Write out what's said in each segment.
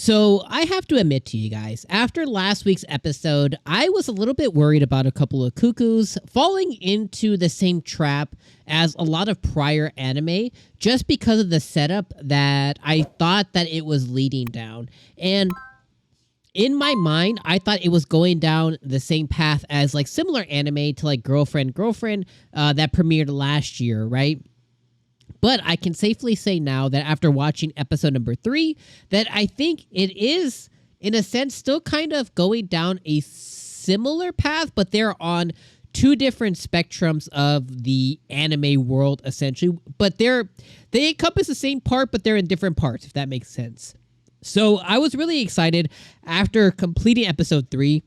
So I have to admit to you guys, after last week's episode, I was a little bit worried about a couple of cuckoos falling into the same trap as a lot of prior anime just because of the setup that I thought that it was leading down. And in my mind, I thought it was going down the same path as like similar anime to like Girlfriend that premiered last year, right? But I can safely say now that after watching episode number 3, that I think it is, in a sense, still kind of going down a similar path, but they're on two different spectrums of the anime world, essentially. But they encompass the same part, but they're in different parts, if that makes sense. So I was really excited after completing episode 3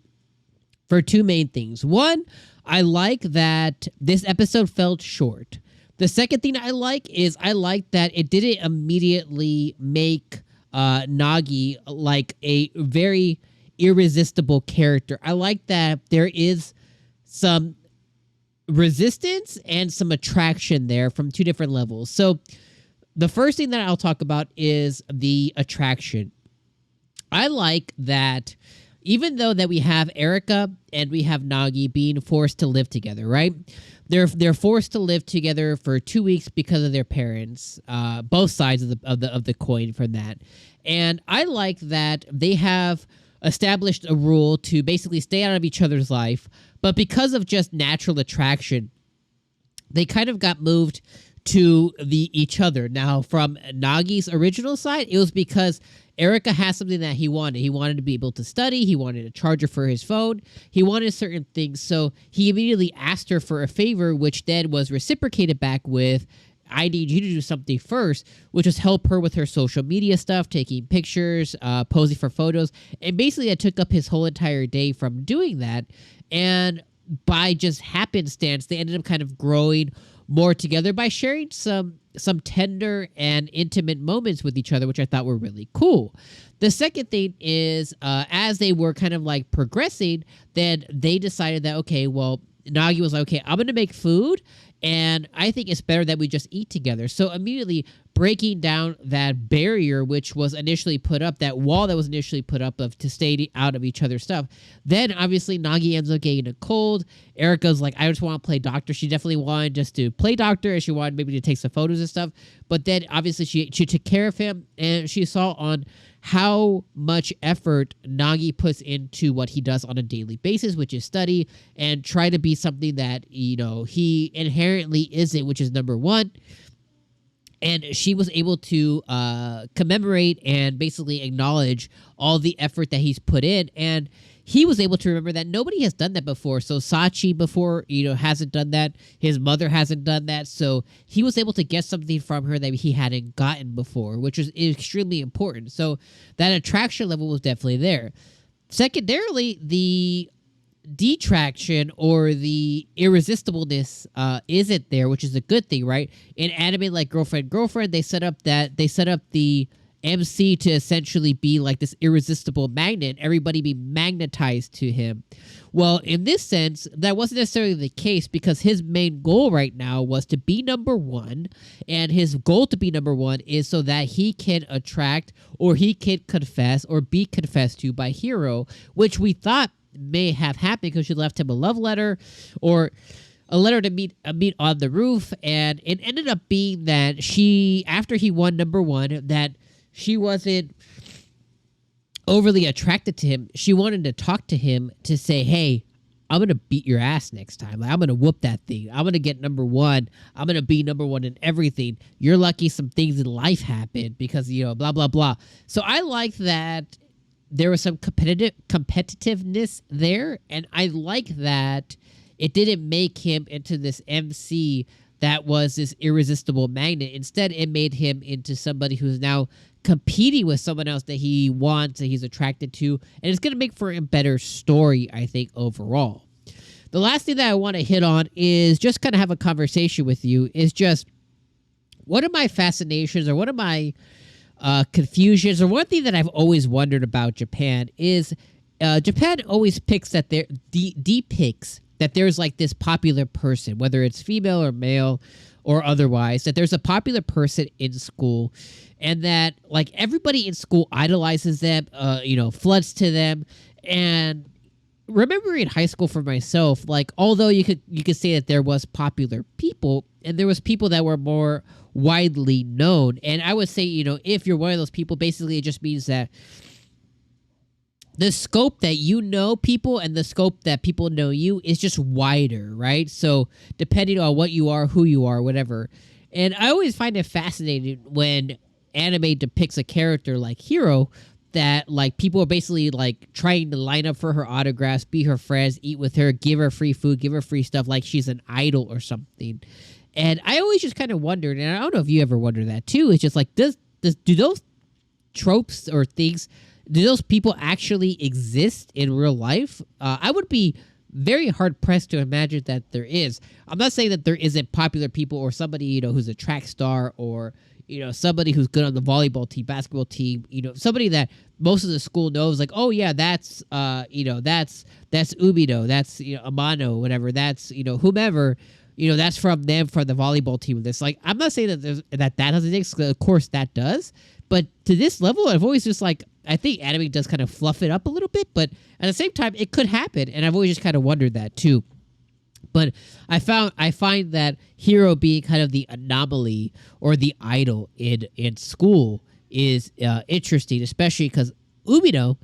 for two main things. One, I like that this episode felt short. The second thing I like is I like that it didn't immediately make Nagi like a very irresistible character. I like that there is some resistance and some attraction there from two different levels. So the first thing that I'll talk about is the attraction. I like that even though that we have Erika and we have Nagi being forced to live together, right? They're forced to live together for 2 weeks because of their parents, both sides of the coin from that. And I like that they have established a rule to basically stay out of each other's life, but because of just natural attraction, they kind of got moved to each other. Now, from Nagi's original side, it was because Erika has something that he wanted. He wanted to be able to study. He wanted a charger for his phone. He wanted certain things. So he immediately asked her for a favor, which then was reciprocated back with, I need you to do something first, which was help her with her social media stuff, taking pictures, posing for photos. And basically, I took up his whole entire day from doing that. And by just happenstance, they ended up kind of growing more together by sharing some tender and intimate moments with each other, which I thought were really cool. The second thing is, as they were kind of like progressing, then they decided that, okay, well, Nagi was like, okay, I'm going to make food, and I think it's better that we just eat together. So immediately breaking down that barrier, which was initially put up, that wall that was initially put up to stay out of each other's stuff. Then obviously Nagi ends up getting a cold. Erika's like, I just want to play doctor. She definitely wanted just to play doctor, and she wanted maybe to take some photos and stuff. But then obviously she took care of him, and she saw on how much effort Nagi puts into what he does on a daily basis, which is study and try to be something that, you know, he inherently isn't, which is number one. And she was able to commemorate and basically acknowledge all the effort that he's put in. And he was able to remember that nobody has done that before. So Sachi before, you know, hasn't done that. His mother hasn't done that. So he was able to get something from her that he hadn't gotten before, which was extremely important. So that attraction level was definitely there. Secondarily, the detraction or the irresistibleness isn't there, which is a good thing, right? In anime like Girlfriend, they set up the MC to essentially be like this irresistible magnet, everybody be magnetized to him. Well, in this sense, that wasn't necessarily the case, because his main goal right now was to be number one, and his goal to be number one is so that he can attract, or he can confess, or be confessed to by HIRO, which we thought may have happened because she left him a love letter, or a letter to meet on the roof. And it ended up being that she, after he won number one, that she wasn't overly attracted to him. She wanted to talk to him to say, hey, I'm going to beat your ass next time. Like, I'm going to whoop that thing. I'm going to get number one. I'm going to be number one in everything. You're lucky some things in life happened because, you know, blah, blah, blah. So I like that there was some competitiveness there. And I like that it didn't make him into this MC that was this irresistible magnet. Instead, it made him into somebody who's now competing with someone else that he wants, that he's attracted to. And it's going to make for a better story, I think, overall. The last thing that I want to hit on is just kind of have a conversation with you, is just one of my fascinations, or one of my confusions, or one thing that I've always wondered about Japan is Japan always depicts that there's like this popular person, whether it's female or male or otherwise, that there's a popular person in school, and that like everybody in school idolizes them, floods to them. And remembering high school for myself, like although you could say that there was popular people and there was people that were more widely known, and I would say, if you're one of those people, basically it just means that the scope that you know people and the scope that people know you is just wider, right? So depending on what you are, who you are, whatever. And I always find it fascinating when anime depicts a character like HIRO, that like people are basically like trying to line up for her autographs, be her friends, eat with her, give her free food, give her free stuff, like she's an idol or something. And I always just kind of wondered, and I don't know if you ever wonder that too, it's just like, do those tropes or things, do those people actually exist in real life? I would be very hard pressed to imagine that there is. I'm not saying that there isn't popular people or somebody, who's a track star, or somebody who's good on the volleyball team, basketball team, somebody that most of the school knows, like, oh yeah, that's that's Umino, that's Amano, whatever, that's whomever, that's from them, from the volleyball team. This, like, I'm not saying that that doesn't exist. Of course that does, but to this level, I've always just like, I think anime does kind of fluff it up a little bit, but at the same time, it could happen, and I've always just kind of wondered that too. But I find that HIRO being kind of the anomaly or the idol in school is interesting, especially because Umino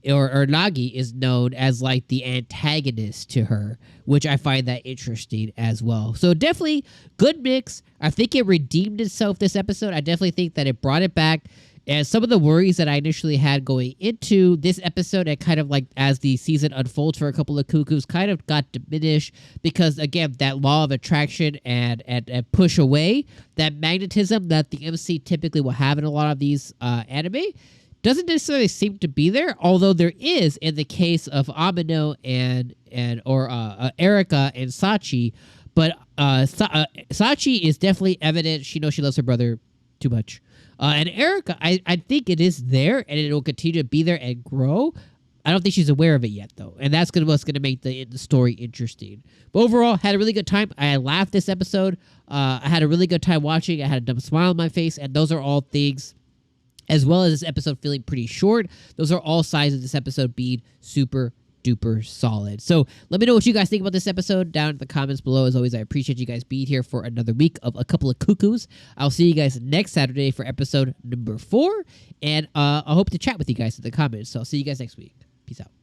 or Nagi is known as like the antagonist to her, which I find that interesting as well. So definitely good mix. I think it redeemed itself this episode. I definitely think that it brought it back. And some of the worries that I initially had going into this episode, and kind of like as the season unfolds for a couple of Cuckoos, kind of got diminished because, again, that law of attraction and push away, that magnetism that the MC typically will have in a lot of these anime, doesn't necessarily seem to be there, although there is in the case of Amino and Erika and Sachi. But Sachi is definitely evident. She knows she loves her brother too much. And Erika, I think it is there, and it will continue to be there and grow. I don't think she's aware of it yet, though, and that's what's going to make the story interesting. But overall, had a really good time. I laughed this episode. I had a really good time watching. I had a dumb smile on my face, and those are all things, as well as this episode feeling pretty short. Those are all signs of this episode being super duper solid. So let me know what you guys think about this episode down in the comments below. As always, I appreciate you guys being here for another week of a couple of Cuckoos. I'll see you guys next Saturday for episode number 4, and I hope to chat with you guys in the comments. So I'll see you guys next week. Peace out.